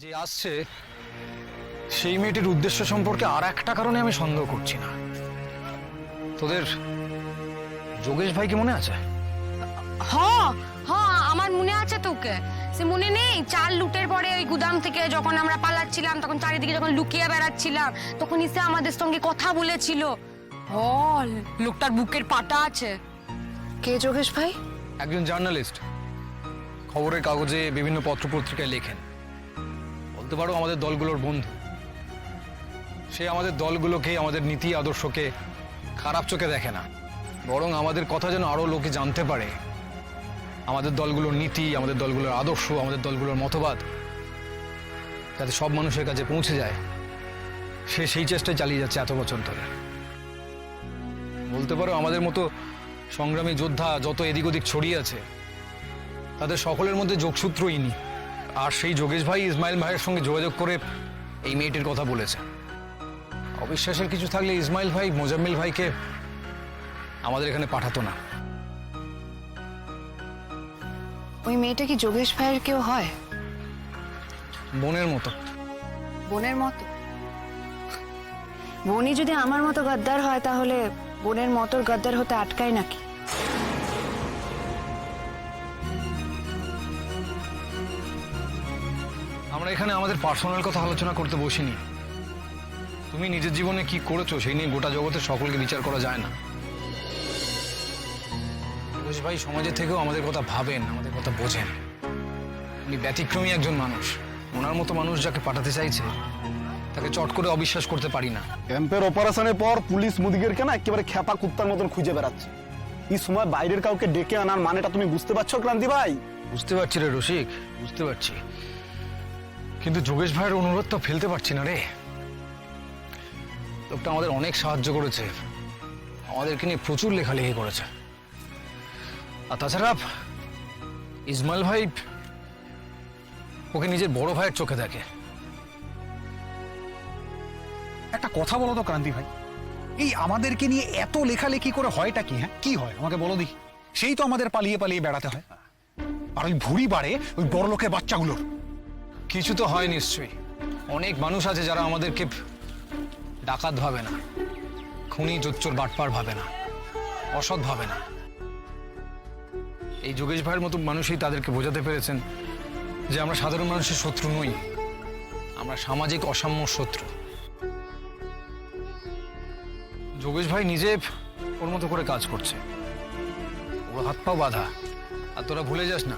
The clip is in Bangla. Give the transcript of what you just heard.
যে আসছে সেই মেয়েটির উদ্দেশ্য সম্পর্কে আর একটা কারণে আমি সন্দেহ করছি না। তোদের যোগেশ ভাই কি মনে আছে? হ্যাঁ হ্যাঁ, আমার মনে আছে তোকে। সে মনে নেই চাল লুটের পরে ওই গুদাম থেকে যখন আমরা পালাচ্ছিলাম, তখন চারিদিকে যখন লুকিয়ে বেড়াচ্ছিলাম, তখন সে আমাদের সঙ্গে কথা বলেছিল। ও, লোকটার বুকের পাটা আছে। কে যোগেশ ভাই? একজন জার্নালিস্ট, খবরের কাগজে বিভিন্ন পত্রপত্রিকায় লেখেন। বলতে পারো আমাদের দলগুলোর বন্ধু। সে আমাদের দলগুলোকে, আমাদের নীতি আদর্শকে খারাপ চোখে দেখে না, বরং আমাদের কথা যেন আরো লোকে জানতে পারে, আমাদের দলগুলোর নীতি, আমাদের দলগুলোর আদর্শ, আমাদের দলগুলোর মতবাদ যাতে সব মানুষের কাছে পৌঁছে যায়, সে সেই চেষ্টায় চালিয়ে যাচ্ছে এত বছর ধরে। বলতে পারো আমাদের মতো সংগ্রামী যোদ্ধা যত এদিক ওদিক ছড়িয়ে আছে, তাদের সকলের মধ্যে যোগসূত্র ইনি। আর সেই যোগেশ ভাই ইসমাইল ভাইয়ের সঙ্গে যোগাযোগ করে এই মেয়েটির কথা বলেছে। অবিশ্বাসের কিছু থাকলে ইসমাইল ভাই মোজাম্মেল ভাইকে আমাদের এখানে পাঠাতো না। ওই মেয়েটা কি যোগেশ ভাইয়ের কেউ হয়? বোনের মতো। বোনের মতো? বোনই যদি আমার মতো গদ্দার হয়, তাহলে বোনের মতো গদ্দার হতে আটকায় নাকি? আমরা এখানে আমাদের পার্সোনাল কথা আলোচনা করতে বসিনি। তুমি নিজের জীবনে কি করেছো সেই নিয়ে গোটা জগতের সকলকে বিচার করা যায় না। যোগেশ ভাই সমাজের থেকেও আমাদের কথা ভাবেন, আমাদের কথা বোঝেন। উনি ব্যতিক্রমী একজন মানুষ। ওনার মতো মানুষ যাকে পাঠাতে চাইছে, তাকে চট করে অবিশ্বাস করতে পারি না। ক্যাম্পের অপারেশনের পর পুলিশ মুদিগেরকে না একেবারে খেপা কুত্তার মতন খুঁজে বেড়াচ্ছে। এই সময় বাইরের কাউকে ডেকে আনার মানেটা তুমি বুঝতে পারছো ক্রান্তি ভাই? বুঝতে পারছি রে রসিক, বুঝতে পারছি, কিন্তু যোগেশ ভাইয়ের অনুরোধটা ফেলতে পারছি না রে। লোকটা আমাদের অনেক সাহায্য করেছে, আমাদেরকে নিয়ে প্রচুর লেখালেখি করেছে। আর তাছাড়া ইসমাইল ভাই ওকে নিজের বড় ভাইয়ের চোখে দেখে। একটা কথা বলো তো ক্রান্তি ভাই, এই আমাদেরকে নিয়ে এত লেখালেখি করে হয়টা কি? হ্যাঁ, কি হয় আমাকে বলো দেখি। সেই তো আমাদের পালিয়ে পালিয়ে বেড়াতে হয়, আর ওই ভুঁড়ি বাড়ে ওই বড় লোকের বাচ্চাগুলোর। কিছু তো হয় নিশ্চয়ই। অনেক মানুষ আছে যারা আমাদেরকে ডাকাত ভাবে না, খুনি জোচ্চোর বাটপার ভাবে না, অসৎ ভাবে না। এই যোগেশ ভাইয়ের মতো মানুষই তাদেরকে বোঝাতে পেরেছেন যে আমরা সাধারণ মানুষের শত্রু নই, আমরা সামাজিক অসাম্য শত্রু। যোগেশ ভাই নিজে ওর মতো করে কাজ করছে, ওর হাত পাও বাঁধা। আর তোরা ভুলে যাস না,